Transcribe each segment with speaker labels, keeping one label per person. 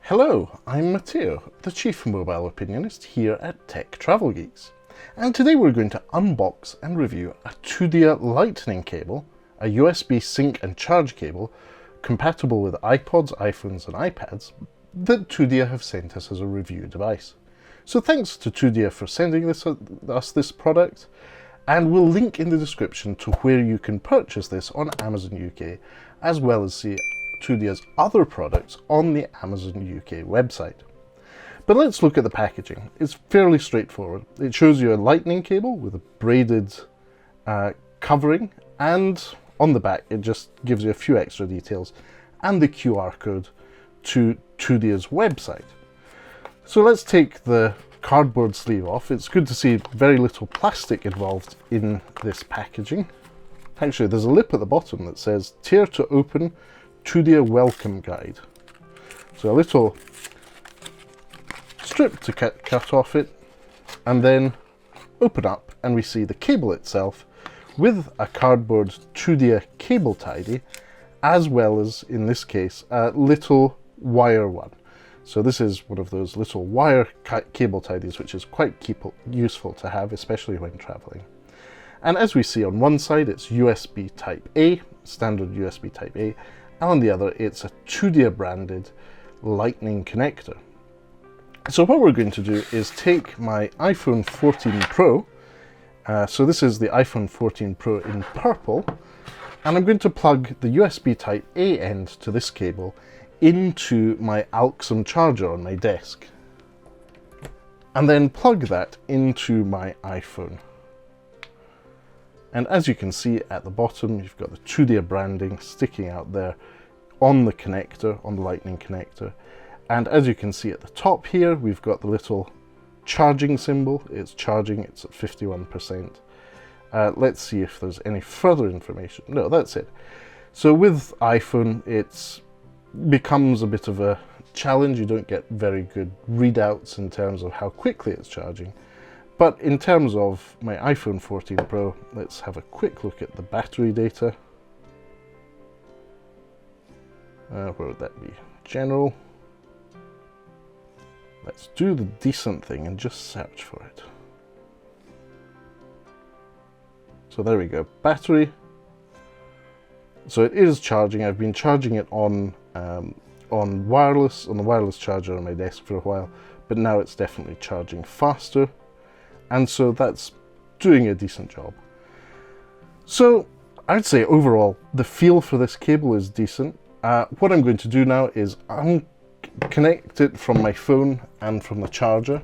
Speaker 1: Hello, I'm Matteo, the Chief Mobile Opinionist here at Tech Travel Geeks. And today we're going to unbox and review a Tudia lightning cable, a USB sync and charge cable compatible with iPods, iPhones and iPads that Tudia have sent us as a review device. So thanks to Tudia for sending us this product, and we'll link in the description to where you can purchase this on Amazon UK, as well as see Tudia's other products on the Amazon UK website. But let's look at the packaging. It's fairly straightforward. It shows you a lightning cable with a braided covering, and on the back it just gives you a few extra details and the QR code to Tudia's website. So let's take the cardboard sleeve off. It's good to see very little plastic involved in this packaging. Actually, there's a lip at the bottom that says "Tear to open Tudia welcome guide." So a little strip to cut off it, and then open up, and we see the cable itself with a cardboard Tudia cable tidy, as well as, in this case, a little wire one. So this is one of those little wire cable tidies, which is quite useful to have, especially when traveling. And as we see, on one side it's USB Type A, standard USB Type A, and on the other it's a Tudia branded lightning connector. So what we're going to do is take my iPhone 14 Pro, so this is the iPhone 14 Pro in purple, and I'm going to plug the USB Type A end to this cable into my Alxam charger on my desk, and then plug that into my iPhone. And as you can see at the bottom, you've got the Tudia branding sticking out there on the connector, on the lightning connector. And as you can see at the top here, we've got the little charging symbol. It's charging, it's at 51%. Let's see if there's any further information. No, that's it. So with iPhone, it becomes a bit of a challenge. You don't get very good readouts in terms of how quickly it's charging. But in terms of my iPhone 14 Pro, let's have a quick look at the battery data. Where would that be? General. Let's do the decent thing and just search for it. So there we go, battery. So it is charging. I've been charging it on the wireless charger on my desk for a while, but now it's definitely charging faster. And so that's doing a decent job. So I'd say overall, the feel for this cable is decent. What I'm going to do now is connect it from my phone and from the charger.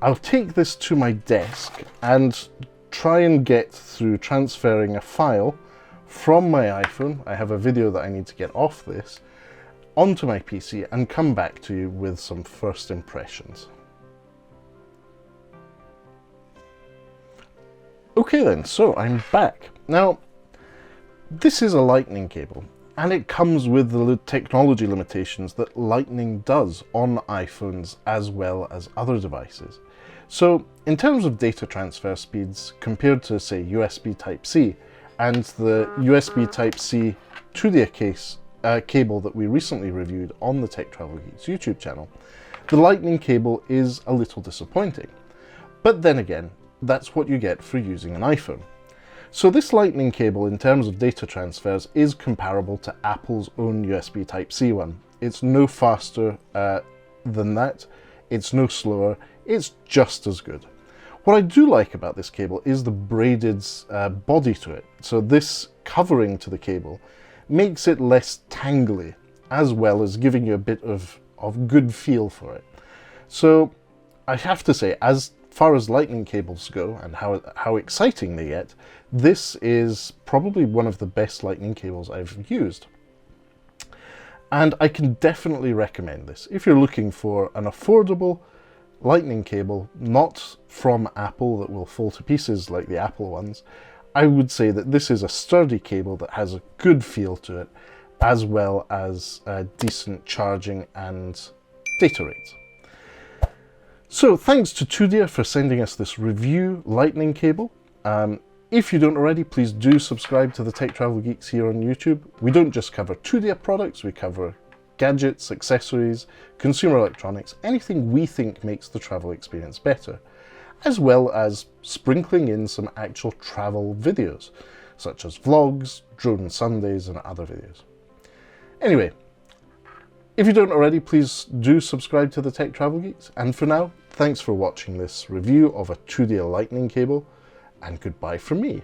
Speaker 1: I'll take this to my desk and try and get through transferring a file from my iPhone. I have a video that I need to get off this onto my PC and come back to you with some first impressions. Okay then, so I'm back. Now, this is a lightning cable, and it comes with the technology limitations that lightning does on iPhones as well as other devices. So in terms of data transfer speeds compared to, say, USB Type-C and the USB Type-C Tudia cable that we recently reviewed on the Tech Travel Geeks YouTube channel, the lightning cable is a little disappointing. But then again, that's what you get for using an iPhone. So this lightning cable, in terms of data transfers, is comparable to Apple's own USB Type-C one. It's no faster than that, it's no slower, it's just as good. What I do like about this cable is the braided body to it. So this covering to the cable makes it less tangly, as well as giving you a bit of good feel for it. So I have to say, as far as lightning cables go and how exciting they get, this is probably one of the best lightning cables I've used. And I can definitely recommend this. If you're looking for an affordable lightning cable, not from Apple that will fall to pieces like the Apple ones, I would say that this is a sturdy cable that has a good feel to it, as well as decent charging and data rates. So thanks to Tudia for sending us this review lightning cable. If you don't already, please do subscribe to the Tech Travel Geeks here on YouTube. We don't just cover Tudia products, we cover gadgets, accessories, consumer electronics, anything we think makes the travel experience better, as well as sprinkling in some actual travel videos, such as vlogs, drone Sundays, and other videos. Anyway, if you don't already, please do subscribe to the Tech Travel Geeks, and for now, thanks for watching this review of a Tudia lightning cable, and goodbye from me.